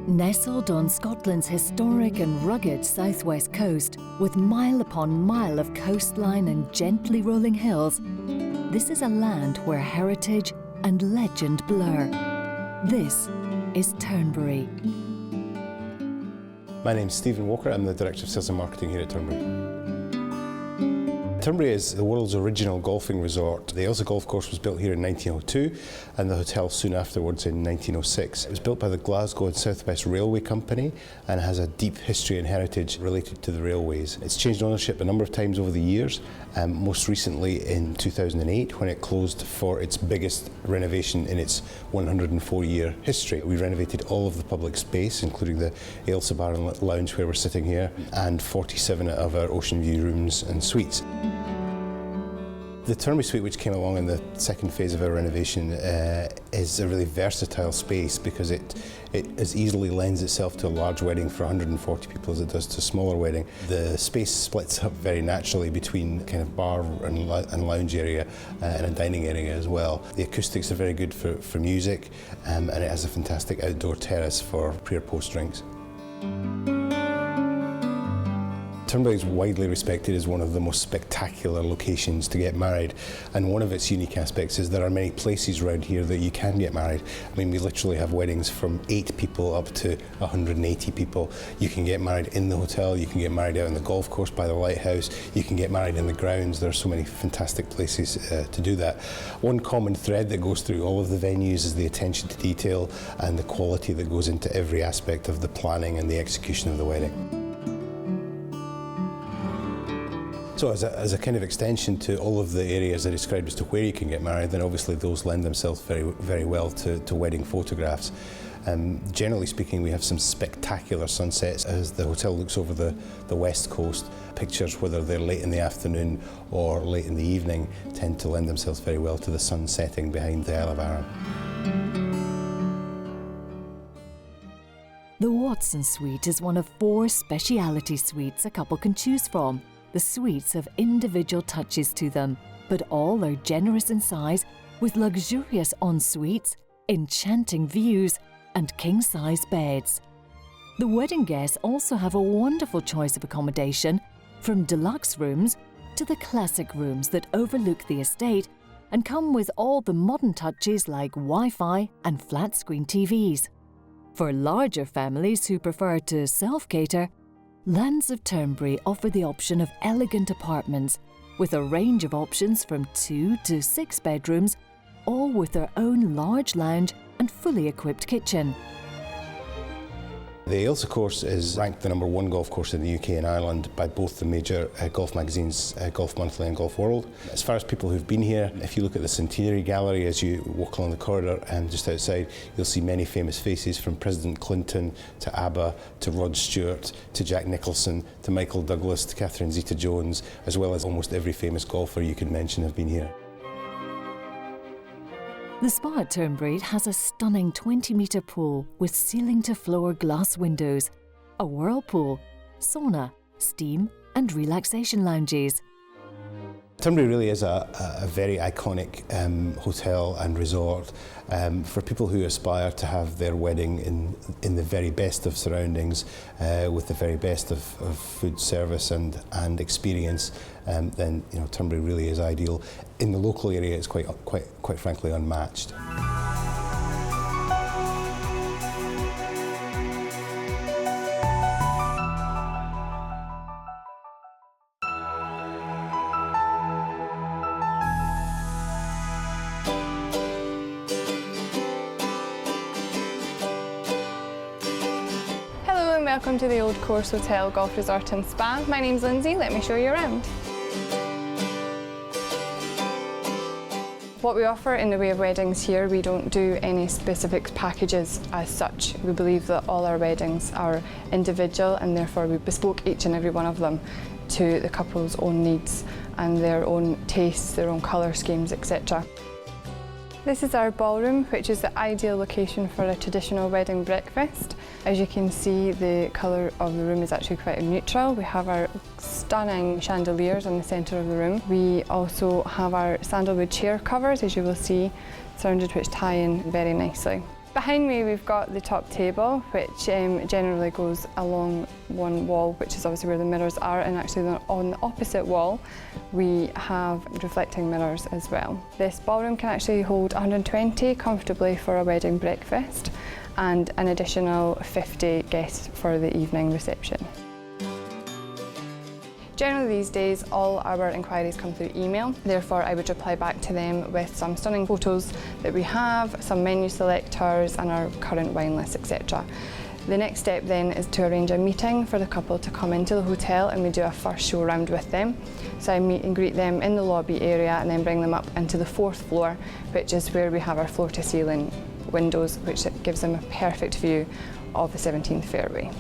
Nestled on Scotland's historic and rugged southwest coast, with mile upon mile of coastline and gently rolling hills, this is a land where heritage and legend blur. This is Turnberry. My name's Stephen Walker. I'm the Director of Sales and Marketing here at Turnberry. Turnberry is the world's original golfing resort. The Aryshire golf course was built here in 1902 and the hotel soon afterwards in 1906. It was built by the Glasgow and South West Railway Company and has a deep history and heritage related to the railways. It's changed ownership a number of times over the years, most recently in 2008 when it closed for its biggest renovation in its 104-year history. We renovated all of the public space, including the Aryshire Bar and Lounge where we're sitting here, and 47 of our ocean view rooms and suites. The Turnberry Suite, which came along in the second phase of our renovation, is a really versatile space because it as easily lends itself to a large wedding for 140 people as it does to a smaller wedding. The space splits up very naturally between kind of bar and lounge area and a dining area as well. The acoustics are very good for music, and it has a fantastic outdoor terrace for pre or post drinks. Turnberry is widely respected as one of the most spectacular locations to get married, and one of its unique aspects is there are many places around here that you can get married. I mean, we literally have weddings from 8 people up to 180 people. You can get married in the hotel, you can get married out on the golf course by the lighthouse, you can get married in the grounds. There are so many fantastic places to do that. One common thread that goes through all of the venues is the attention to detail and the quality that goes into every aspect of the planning and the execution of the wedding. So as a kind of extension to all of the areas I described as to where you can get married, then obviously those lend themselves very well to wedding photographs. Generally speaking, we have some spectacular sunsets as the hotel looks over the west coast. Pictures, whether they're late in the afternoon or late in the evening, tend to lend themselves very well to the sun setting behind the Isle of Arran. The Watson Suite is one of 4 speciality suites a couple can choose from. The suites have individual touches to them, but all are generous in size with luxurious en-suites, enchanting views and king-size beds. The wedding guests also have a wonderful choice of accommodation, from deluxe rooms to the classic rooms that overlook the estate and come with all the modern touches like Wi-Fi and flat-screen TVs. For larger families who prefer to self-cater, Lands of Turnberry offer the option of elegant apartments with a range of options from 2 to 6 bedrooms, all with their own large lounge and fully equipped kitchen. The Aryshire course is ranked the #1 golf course in the UK and Ireland by both the major golf magazines, Golf Monthly and Golf World. As far as people who've been here, if you look at the Centenary Gallery as you walk along the corridor just outside, you'll see many famous faces, from President Clinton to ABBA to Rod Stewart to Jack Nicholson to Michael Douglas to Catherine Zeta-Jones, as well as almost every famous golfer you can mention have been here. The spa at Turnberry has a stunning 20-metre pool with ceiling-to-floor glass windows, a whirlpool, sauna, steam and relaxation lounges. Turnberry really is a very iconic hotel and resort for people who aspire to have their wedding in the very best of surroundings, with the very best of food service and experience. Then Turnberry really is ideal. In the local area, it's quite frankly unmatched. Welcome to the Old Course Hotel Golf Resort and Spa. My name's Lindsay, let me show you around. What we offer in the way of weddings here, we don't do any specific packages as such. We believe that all our weddings are individual and therefore we bespoke each and every one of them to the couple's own needs and their own tastes, their own colour schemes, etc. This is our ballroom, which is the ideal location for a traditional wedding breakfast. As you can see, the colour of the room is actually quite neutral. We have our stunning chandeliers in the centre of the room. We also have our sandalwood chair covers, as you will see, surrounded, which tie in very nicely. Behind me we've got the top table, which generally goes along one wall, which is obviously where the mirrors are, and actually on the opposite wall we have reflecting mirrors as well. This ballroom can actually hold 120 comfortably for a wedding breakfast and an additional 50 guests for the evening reception. Generally these days all our inquiries come through email, therefore I would reply back to them with some stunning photos that we have, some menu selectors and our current wine list, etc. The next step then is to arrange a meeting for the couple to come into the hotel, and we do a first show round with them. So I meet and greet them in the lobby area and then bring them up into the 4th floor, which is where we have our floor to ceiling windows, which gives them a perfect view of the 17th fairway.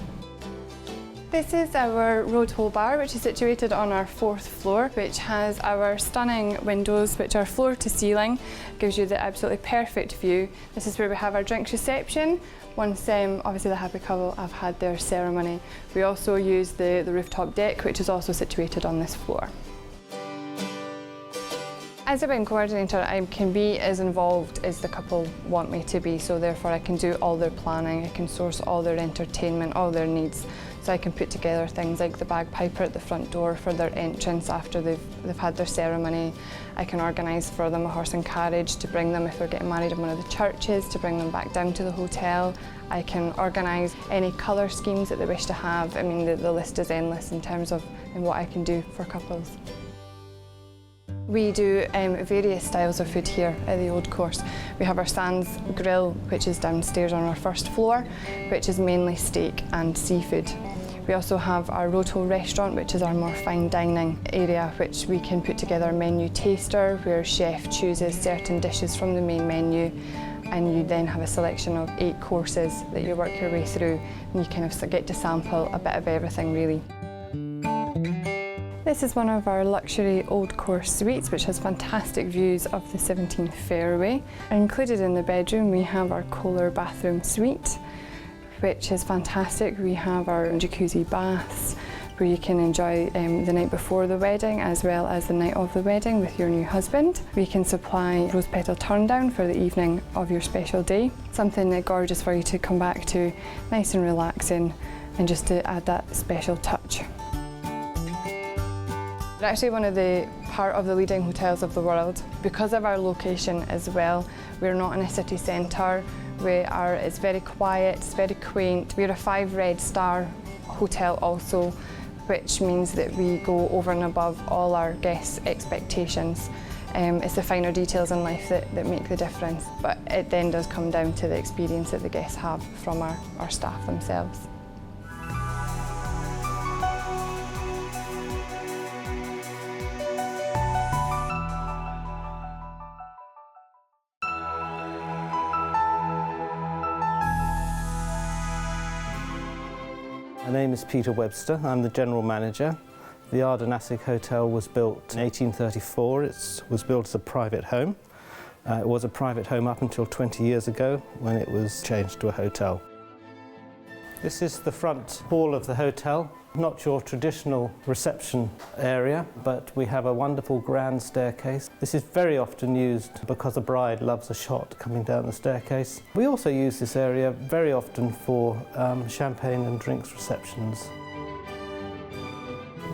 This is our road hole bar, which is situated on our 4th floor, which has our stunning windows, which are floor to ceiling, gives you the absolutely perfect view. This is where we have our drinks reception. Once obviously the happy couple have had their ceremony, we also use the rooftop deck, which is also situated on this floor. As a wedding coordinator, I can be as involved as the couple want me to be, so therefore I can do all their planning, I can source all their entertainment, all their needs. So I can put together things like the bagpiper at the front door for their entrance after they've had their ceremony. I can organise for them a horse and carriage to bring them, if they're getting married in one of the churches, to bring them back down to the hotel. I can organise any colour schemes that they wish to have. I mean, the list is endless in terms of what I can do for couples. We do various styles of food here at the Old Course. We have our Sands Grill, which is downstairs on our 1st floor, which is mainly steak and seafood. We also have our Road Hole restaurant, which is our more fine dining area, which we can put together a menu taster where chef chooses certain dishes from the main menu, and you then have a selection of 8 courses that you work your way through, and you kind of get to sample a bit of everything really. This is one of our luxury Old Course suites, which has fantastic views of the 17th fairway. Included in the bedroom we have our Kohler bathroom suite, which is fantastic. We have our jacuzzi baths where you can enjoy the night before the wedding as well as the night of the wedding with your new husband. We can supply rose petal turn down for the evening of your special day. Something gorgeous for you to come back to, nice and relaxing, and just to add that special touch. We're actually one of part of the leading hotels of the world. Because of our location as well, we're not in a city centre. It's very quiet, it's very quaint. We're a 5 red star hotel also, which means that we go over and above all our guests' expectations. It's the finer details in life that make the difference, but it then does come down to the experience that the guests have from our staff themselves. My name is Peter Webster. I'm the General Manager. The Ardanaiseig Hotel was built in 1834. It was built as a private home. It was a private home up until 20 years ago when it was changed to a hotel. This is the front hall of the hotel. Not your traditional reception area, but we have a wonderful grand staircase. This is very often used because a bride loves a shot coming down the staircase. We also use this area very often for champagne and drinks receptions.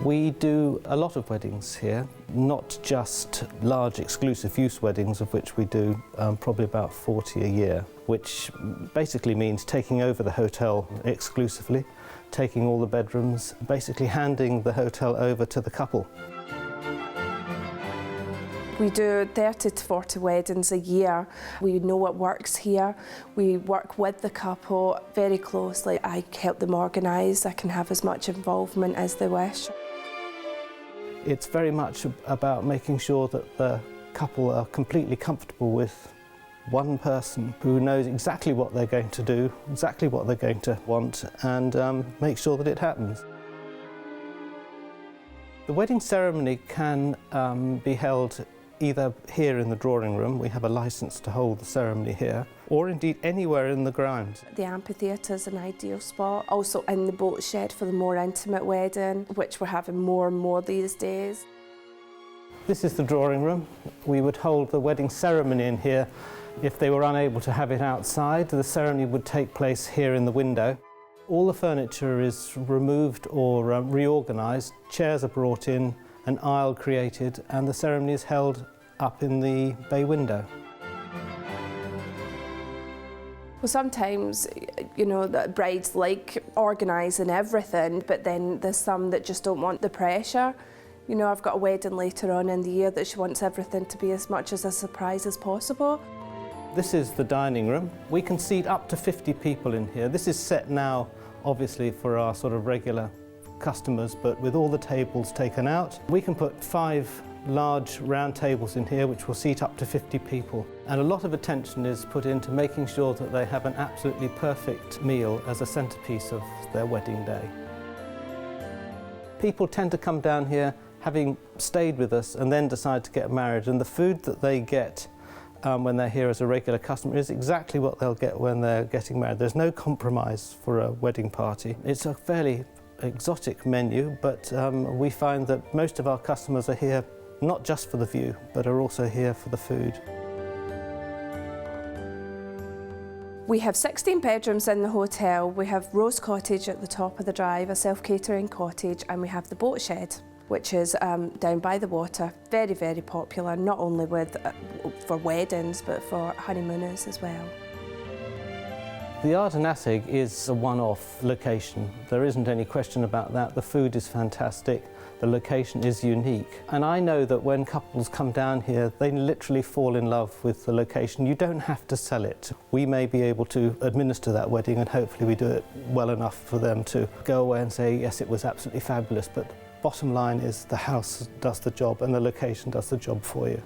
We do a lot of weddings here, not just large exclusive use weddings, of which we do probably about 40 a year, which basically means taking over the hotel exclusively, taking all the bedrooms, basically handing the hotel over to the couple. We do 30 to 40 weddings a year. We know what works here. We work with the couple very closely. I help them organise. I can have as much involvement as they wish. It's very much about making sure that the couple are completely comfortable with one person who knows exactly what they're going to do, exactly what they're going to want, and make sure that it happens. The wedding ceremony can be held either here in the drawing room, we have a licence to hold the ceremony here, or indeed anywhere in the grounds. The amphitheatre is an ideal spot. Also in the boat shed for the more intimate wedding, which we're having more and more these days. This is the drawing room. We would hold the wedding ceremony in here If they were unable to have it outside, the ceremony would take place here in the window. All the furniture is removed or reorganised, chairs are brought in, an aisle created, and the ceremony is held up in the bay window. Well, sometimes, you know, the brides like organising everything, but then there's some that just don't want the pressure. You know, I've got a wedding later on in the year that she wants everything to be as much as a surprise as possible. This is the dining room. We can seat up to 50 people in here. This is set now, obviously, for our sort of regular customers, but with all the tables taken out. We can put 5 large round tables in here which will seat up to 50 people. And a lot of attention is put into making sure that they have an absolutely perfect meal as a centrepiece of their wedding day. People tend to come down here having stayed with us and then decide to get married, and the food that they get when they're here as a regular customer is exactly what they'll get when they're getting married. There's no compromise for a wedding party. It's a fairly exotic menu, but we find that most of our customers are here not just for the view, but are also here for the food. We have 16 bedrooms in the hotel. We have Rose Cottage at the top of the drive, a self-catering cottage, and we have the boat shed, which is down by the water. Very, very popular, not only for weddings, but for honeymooners as well. The Ardanaiseig is a one-off location. There isn't any question about that. The food is fantastic. The location is unique. And I know that when couples come down here, they literally fall in love with the location. You don't have to sell it. We may be able to administer that wedding, and hopefully we do it well enough for them to go away and say, yes, it was absolutely fabulous. But bottom line is the house does the job and the location does the job for you.